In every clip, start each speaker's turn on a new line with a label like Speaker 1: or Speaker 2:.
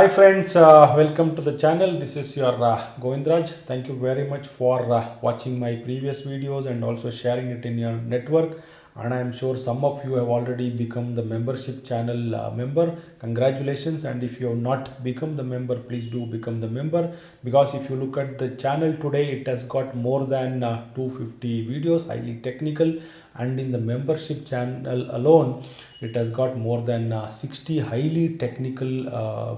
Speaker 1: Hi friends, welcome to the channel. This is your Govindraj. Thank you very much for watching my previous videos and also sharing it in your network. And I am sure some of you have already become the membership channel member. Congratulations. And if you have not become the member, please do become the member, because if you look at the channel today, it has got more than 250 videos, highly technical, and in the membership channel alone it has got more than 60 highly technical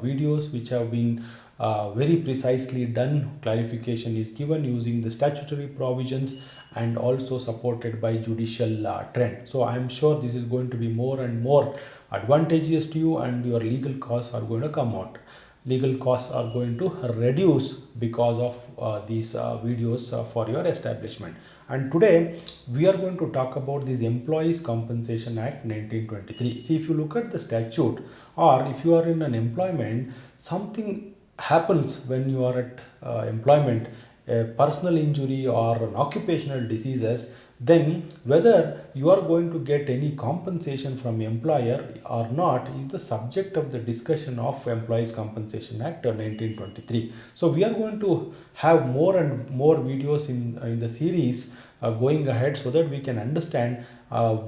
Speaker 1: videos which have been very precisely done. Clarification is given using the statutory provisions and also supported by judicial trend. So I am sure this is going to be more and more advantageous to you, and your legal costs are going to come out. Legal costs are going to reduce because of these videos for your establishment. And today we are going to talk about this Employees Compensation Act 1923. See, if you look at the statute, or if you are in an employment, something happens when you are at employment, a personal injury or an occupational diseases, then whether you are going to get any compensation from employer or not is the subject of the discussion of Employees Compensation Act 1923. So we are going to have more and more videos in the series going ahead, so that we can understand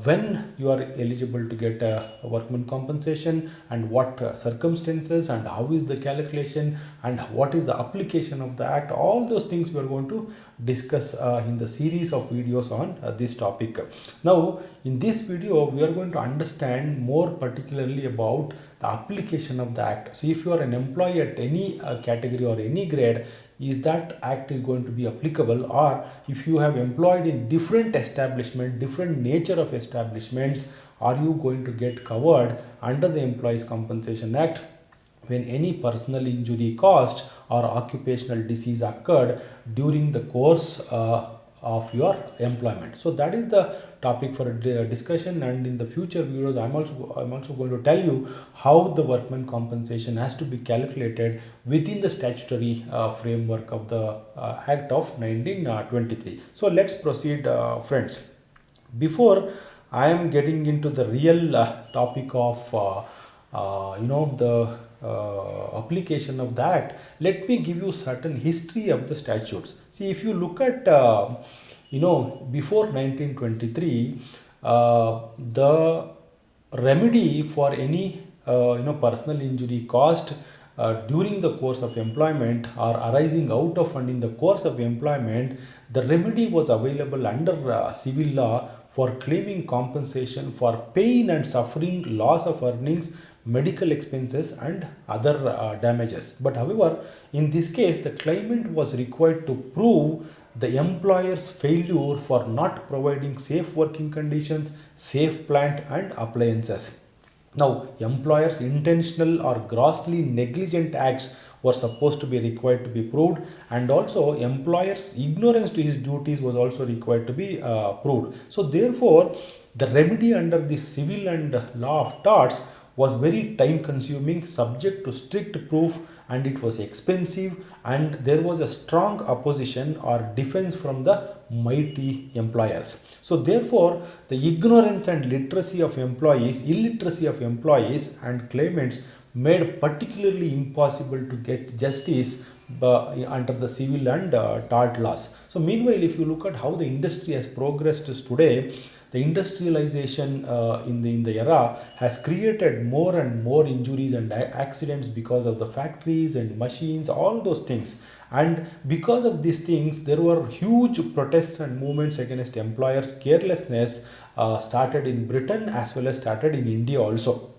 Speaker 1: when you are eligible to get a workman compensation, and what circumstances, and how is the calculation, and what is the application of the act. All those things we are going to discuss in the series of videos on this topic. Now in this video we are going to understand more particularly about the application of the act. So if you are an employee at any category or any grade, is that act is going to be applicable, or if you have employed in different establishment, different nature of establishments, are you going to get covered under the Employees Compensation Act when any personal injury caused or occupational disease occurred during the course of your employment. So that is the topic for a discussion, and in the future videos I'm also going to tell you how the workman compensation has to be calculated within the statutory framework of the Act of 1923. So let's proceed, friends. Before I am getting into the real topic of the application of that, let me give you certain history of the statutes. See, if you look at before 1923, the remedy for any personal injury caused during the course of employment or arising out of and in the course of employment, the remedy was available under civil law for claiming compensation for pain and suffering, loss of earnings, medical expenses, and other damages. But however, in this case, the claimant was required to prove the employer's failure for not providing safe working conditions, safe plant and appliances. Now, employers' intentional or grossly negligent acts were supposed to be required to be proved, and also employer's ignorance to his duties was also required to be proved. So, therefore, the remedy under the civil and law of torts was very time consuming, subject to strict proof, and it was expensive, and there was a strong opposition or defense from the mighty employers. So therefore the ignorance and illiteracy of employees and claimants made particularly impossible to get justice under the civil and tort laws. So meanwhile, if you look at how the industry has progressed today, the industrialization in the era has created more and more injuries and accidents because of the factories and machines, all those things. And because of these things, there were huge protests and movements against employers' carelessness, started in Britain as well as started in India also.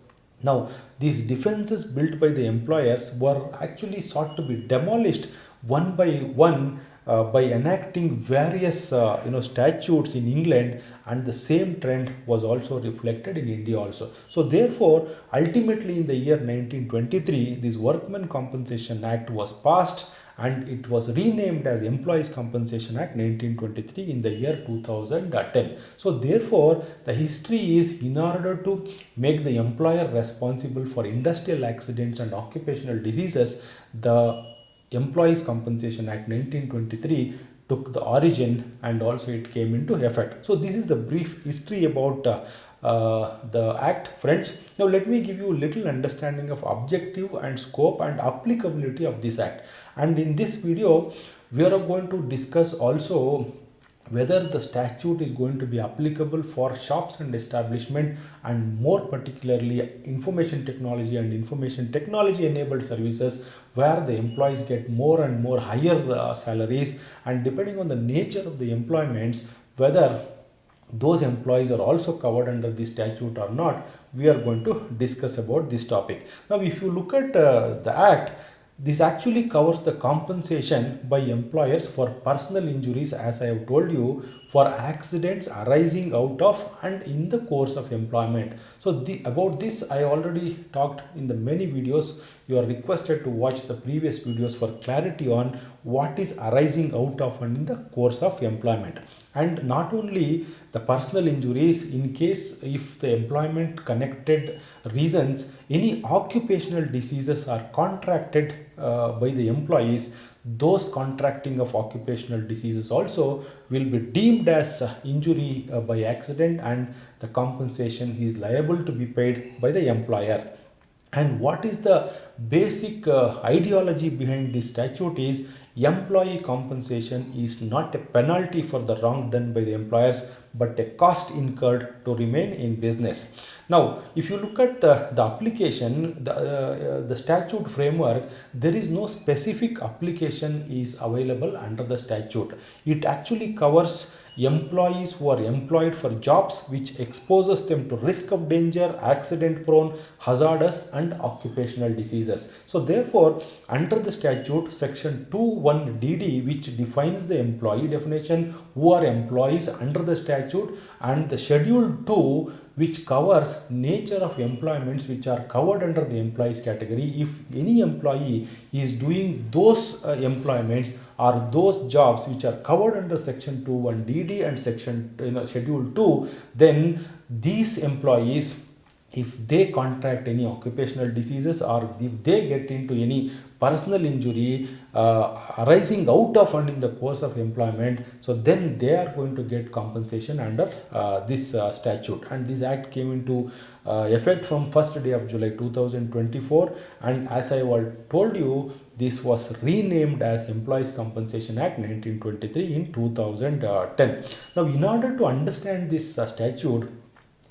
Speaker 1: Now, these defenses built by the employers were actually sought to be demolished one by one by enacting various statutes in England, and the same trend was also reflected in India also. So therefore, ultimately in the year 1923, this Workmen Compensation Act was passed, and it was renamed as Employees Compensation Act 1923 in the year 2010. So therefore, the history is, in order to make the employer responsible for industrial accidents and occupational diseases, the Employees Compensation Act 1923 took the origin, and also it came into effect. So this is the brief history about the act, friends. Now let me give you a little understanding of objective and scope and applicability of this act. And in this video, we are going to discuss also whether the statute is going to be applicable for shops and establishment, and more particularly information technology and information technology enabled services, where the employees get more and more higher salaries, and depending on the nature of the employments, whether those employees are also covered under the statute or not. We are going to discuss about this topic. Now if you look at the act, this actually covers the compensation by employers for personal injuries, as I have told you, for accidents arising out of and in the course of employment. So about this I already talked in the many videos. You are requested to watch the previous videos for clarity on what is arising out of and in the course of employment. And not only the personal injuries, in case if the employment connected reasons, any occupational diseases are contracted by the employees, those contracting of occupational diseases also will be deemed as injury by accident, and the compensation is liable to be paid by the employer. And what is the basic ideology behind this statute is employee compensation is not a penalty for the wrong done by the employers, but a cost incurred to remain in business. Now, if you look at the application, the statute framework, there is no specific application is available under the statute. It actually covers employees who are employed for jobs which exposes them to risk of danger, accident prone, hazardous and occupational diseases. So therefore, under the statute, section 21DD, which defines the employee definition, who are employees under the statute, and the schedule 2, which covers nature of employments which are covered under the employees category. If any employee is doing those employments or those jobs which are covered under section 21DD and section schedule 2, then these employees, if they contract any occupational diseases or if they get into any personal injury arising out of and in the course of employment, so then they are going to get compensation under this statute. And this act came into effect from 1st day of July 2024, and as I told you, this was renamed as Employees Compensation Act 1923 in 2010. Now in order to understand this statute,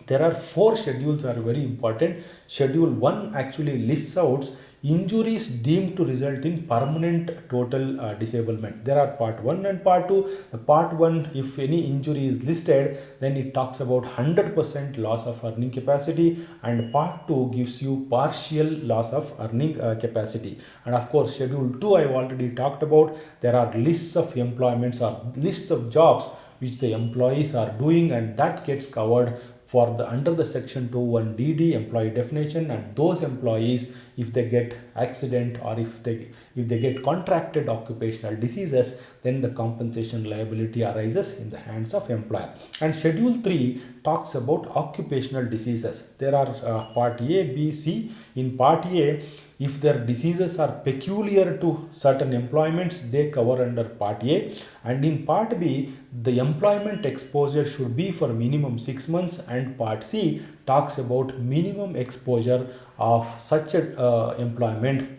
Speaker 1: there are 4 schedules are very important. Schedule 1 actually lists out injuries deemed to result in permanent total disablement. There are part 1 and part 2. The part 1, if any injury is listed, then it talks about 100% loss of earning capacity, and part 2 gives you partial loss of earning capacity. And of course, schedule 2 I have already talked about. There are lists of employments or lists of jobs which the employees are doing, and that gets covered for the under the section 21DD employee definition. And those employees, if they get accident or if they get contracted occupational diseases, then the compensation liability arises in the hands of employer. And schedule 3 talks about occupational diseases. There are part A, B, C. In part A, if their diseases are peculiar to certain employments, they cover under part A. And in part B, the employment exposure should be for minimum 6 months, and part C talks about minimum exposure of such a employment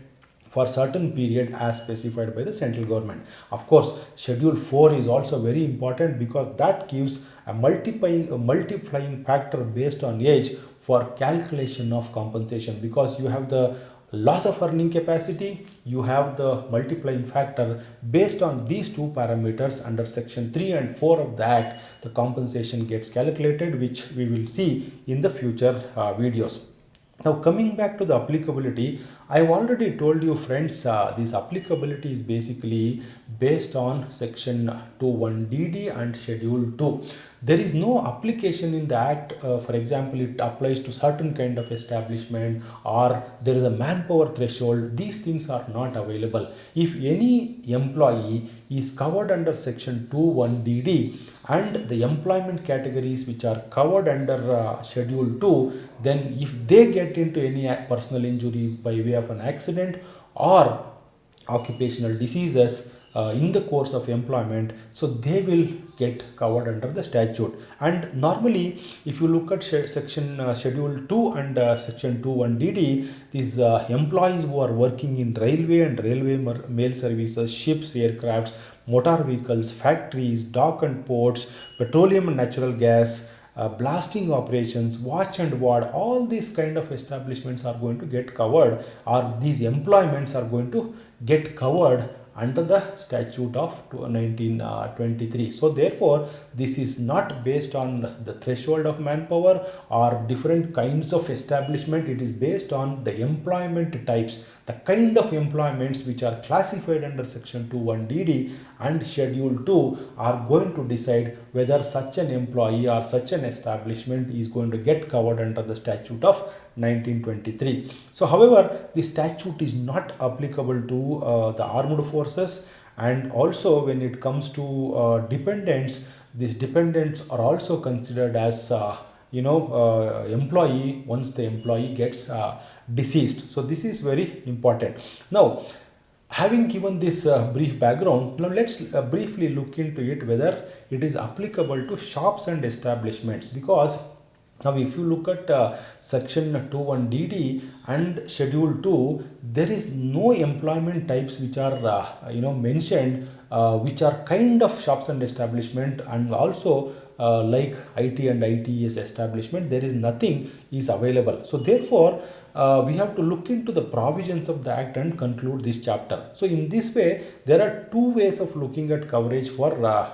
Speaker 1: for certain period as specified by the central government. Of course, schedule 4 is also very important because that gives a multiplying factor based on age for calculation of compensation, because you have the loss of earning capacity, you have the multiplying factor. Based on these 2 parameters under section 3 and 4 of the act, the compensation gets calculated, which we will see in the future videos. Now coming back to the applicability, I have already told you friends, this applicability is basically based on section 21DD and schedule 2. There is no application in the act. For example, it applies to certain kind of establishment, or there is a manpower threshold. These things are not available. If any employee is covered under section 21DD and the employment categories which are covered under schedule 2, then if they get into any personal injury by way of an accident or occupational diseases, in the course of employment, so they will get covered under the statute. And normally, if you look at section schedule 2 and section 21DD, these employees who are working in railway and railway mail services, ships, aircrafts, motor vehicles, factories, dock and ports, petroleum and natural gas, blasting operations, watch and ward, all these kind of establishments are going to get covered, or these employments are going to get covered under the statute of 1923. So therefore, this is not based on the threshold of manpower or different kinds of establishment. It is based on the employment types, the kind of employments which are classified under section 21DD and schedule 2 are going to decide whether such an employee or such an establishment is going to get covered under the statute of 1923. So however, the statute is not applicable to the armed forces, and also when it comes to dependents, these dependents are also considered as employee once the employee gets deceased. So this is very important. Now, having given this brief background, now let's briefly look into it whether it is applicable to shops and establishments. Because now if you look at section 21DD and schedule 2, there is no employment types which are mentioned, which are kind of shops and establishment, and also like IT and ITEs establishment, there is nothing is available. So therefore, we have to look into the provisions of the act and conclude this chapter. So in this way, there are two ways of looking at coverage for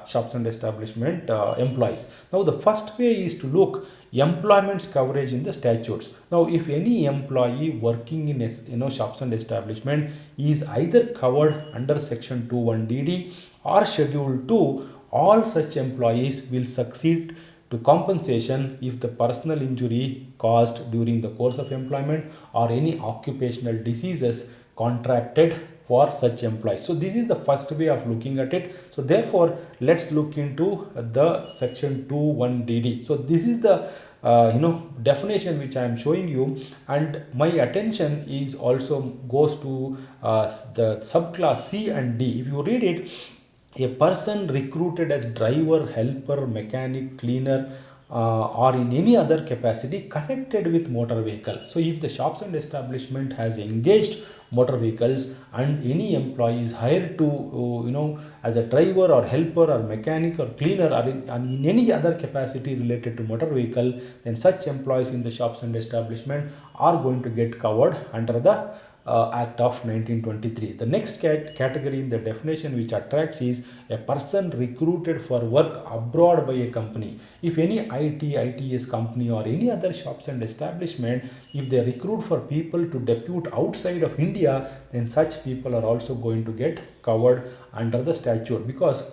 Speaker 1: shops and establishment employees. Now the first way is to look employment's coverage in the statutes. Now if any employee working in shops and establishment is either covered under section 21DD or schedule 2, all such employees will succeed to compensation if the personal injury caused during the course of employment or any occupational diseases contracted for such employees. So this is the first way of looking at it. So therefore, let's look into the section 21DD. So this is the definition which I am showing you, and my attention is also goes to the subclass C and D. If you read it, a person recruited as driver, helper, mechanic, cleaner, or in any other capacity connected with motor vehicle. So if the shops and establishment has engaged motor vehicles and any employee is hired to as a driver or helper or mechanic or cleaner or in any other capacity related to motor vehicle, then such employees in the shops and establishment are going to get covered under the Act of 1923. The next category in the definition which attracts is a person recruited for work abroad by a company. If any ITEs company or any other shops and establishment, if they recruit for people to depute outside of India, then such people are also going to get covered under the statute. Because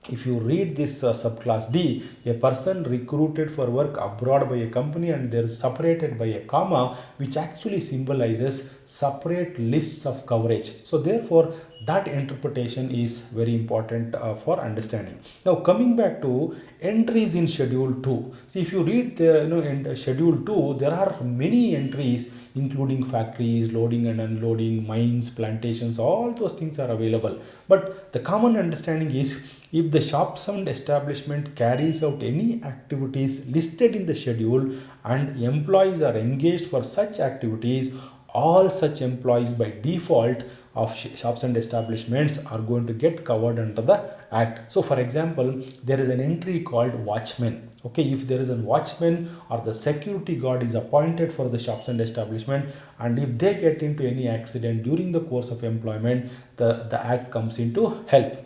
Speaker 1: if you read this subclass D, a person recruited for work abroad by a company, and they are separated by a comma, which actually symbolizes separate lists of coverage. So therefore, that interpretation is very important for understanding. Now coming back to entries in schedule 2. See, if you read the in schedule 2, there are many entries including factories, loading and unloading, mines, plantations, all those things are available. But the common understanding is, if the shops and establishment carries out any activities listed in the schedule and employees are engaged for such activities, all such employees by default of shops and establishments are going to get covered under the act. So for example, there is an entry called watchman. Okay, if there is a watchman or the security guard is appointed for the shops and establishment, and if they get into any accident during the course of employment, the act comes into help.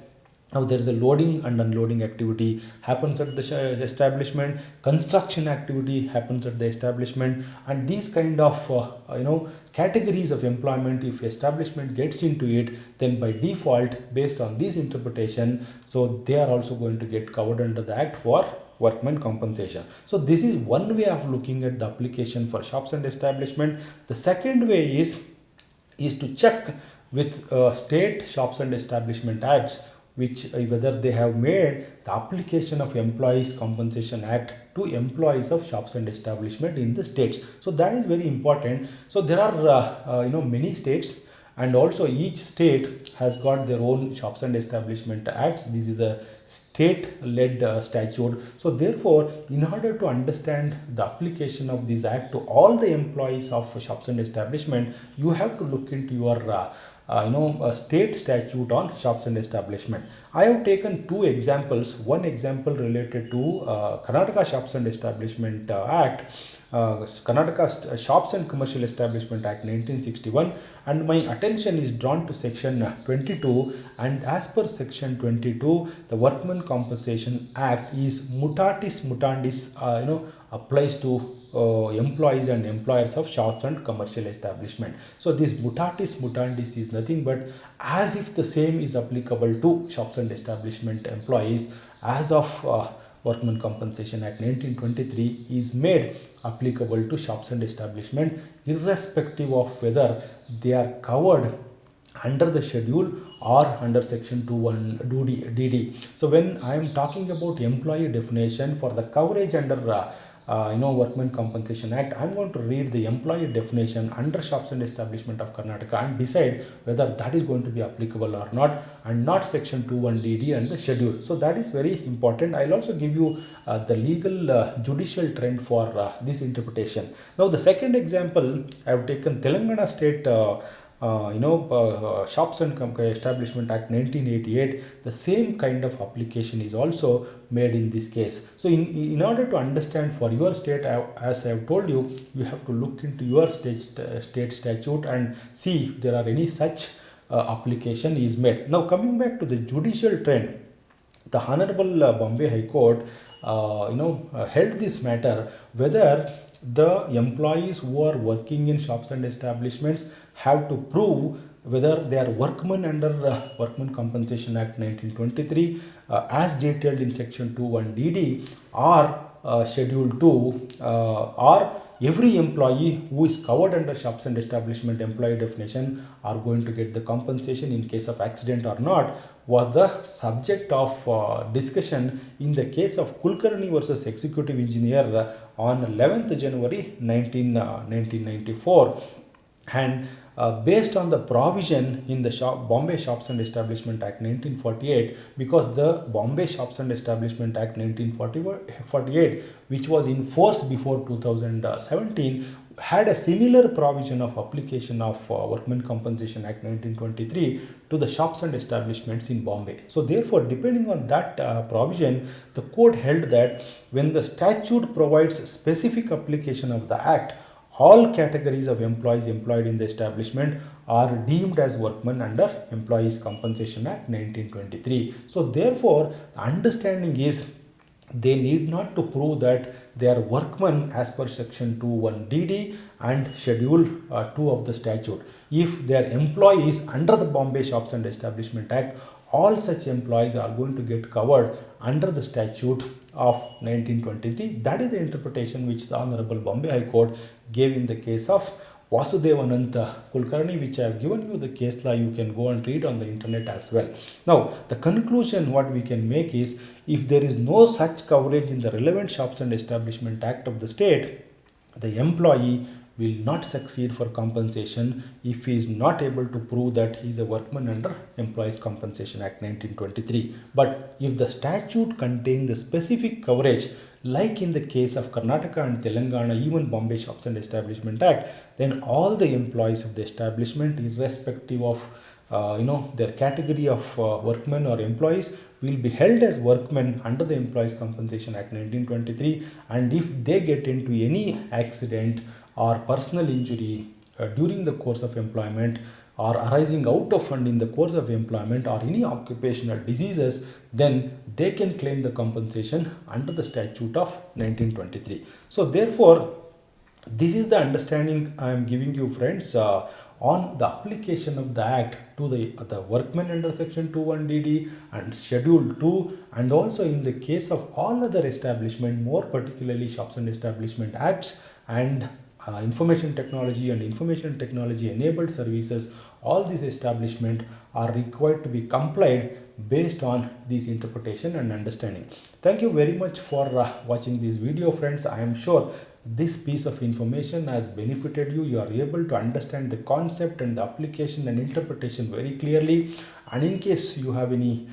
Speaker 1: Now there is a loading and unloading activity happens at the establishment, construction activity happens at the establishment, and these kind of categories of employment, if establishment gets into it, then by default, based on this interpretation, so they are also going to get covered under the act for workman compensation. So this is one way of looking at the application for shops and establishment. The second way is to check with state shops and establishment acts, which whether they have made the application of Employees Compensation Act to employees of shops and establishment in the states. So that is very important. So there are many states and also each state has got their own shops and establishment acts. This is a state led statute. So therefore, in order to understand the application of this act to all the employees of shops and establishment, you have to look into your a state statute on shops and establishment. I have taken two examples. One example related to Karnataka Shops and Establishment Act, Karnataka Shops and Commercial Establishment Act 1961, and my attention is drawn to section 22. And as per section 22, the Workmen Compensation Act is mutatis mutandis, applies to employees and employers of shops and commercial establishment. So this mutatis mutandis is nothing but as if the same is applicable to shops and establishment employees as of Workmen Compensation Act 1923 is made applicable to shops and establishment, irrespective of whether they are covered under the schedule or under section 21 DD. So when I am talking about employee definition for the coverage under Workmen Compensation Act, I'm going to read the employee definition under shops and establishment of Karnataka and decide whether that is going to be applicable or not, and not section 21 DD and the schedule. So that is very important. I'll also give you the legal judicial trend for this interpretation. Now the second example, I have taken Telangana State Shops and Establishment Act 1988. The same kind of application is also made in this case. So in order to understand for your state, as I have told you, you have to look into your state statute and see if there are any such application is made. Now coming back to the judicial trend, the Honorable Bombay High Court held this matter whether the employees who are working in shops and establishments have to prove whether they are workmen under Workmen Compensation Act 1923 as detailed in section 21 DD or schedule 2 or every employee who is covered under shops and establishment employee definition are going to get the compensation in case of accident or not, was the subject of discussion in the case of Kulkarni versus Executive Engineer on 11th January 1994. And based on the provision in the Bombay Shops and Establishment Act 1948, because the Bombay Shops and Establishment Act 1948, which was in force before 2017, had a similar provision of application of Workmen Compensation Act 1923 to the shops and establishments in Bombay. So therefore, depending on that provision, the court held that when the statute provides specific application of the act, all categories of employees employed in the establishment are deemed as workmen under Employees Compensation Act 1923. So therefore, the understanding is they need not to prove that they are workmen as per section 21 DD and schedule 2 of the statute. If they are employees under the Bombay Shops and Establishment Act, all such employees are going to get covered under the statute of 1923. That is the interpretation which the Honorable Bombay High Court gave in the case of Vasudevananta Kulkarni, which I have given you the case law. You can go and read on the internet as well. Now, the conclusion what we can make is, if there is no such coverage in the relevant Shops and Establishment Act of the state, the employee will not succeed for compensation if he is not able to prove that he is a workman under Employees Compensation Act 1923. But if the statute contains the specific coverage, like in the case of Karnataka and Telangana, even Bombay Shops and Establishment Act, then all the employees of the establishment, irrespective of their category of workmen or employees, will be held as workmen under the Employees Compensation Act 1923. And if they get into any accident or personal injury during the course of employment, or arising out of and in the course of employment, or any occupational diseases, then they can claim the compensation under the statute of 1923. So therefore, this is the understanding I am giving you, friends, on the application of the act to the workmen under section 21 DD and schedule 2, and also in the case of all other establishment, more particularly shops and establishment acts and information technology and information technology enabled services. All these establishments are required to be complied based on this interpretation and understanding. Thank you very much for watching this video, friends. I am sure this piece of information has benefited you, you are able to understand the concept and the application and interpretation very clearly. And in case you have any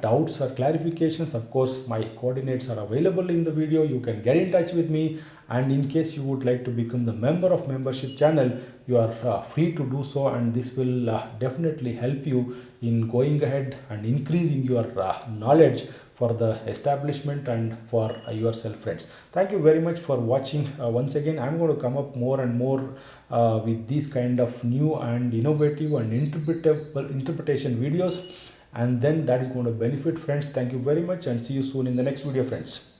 Speaker 1: doubts or clarifications, of course my coordinates are available in the video, you can get in touch with me. And in case you would like to become the member of membership channel, you are free to do so, and this will definitely help you in going ahead and increasing your knowledge for the establishment and for yourself, friends. Thank you very much for watching. Once again, I'm going to come up more and more with these kind of new and innovative and interpretation videos, and then that is going to benefit, friends. Thank you very much and see you soon in the next video, friends.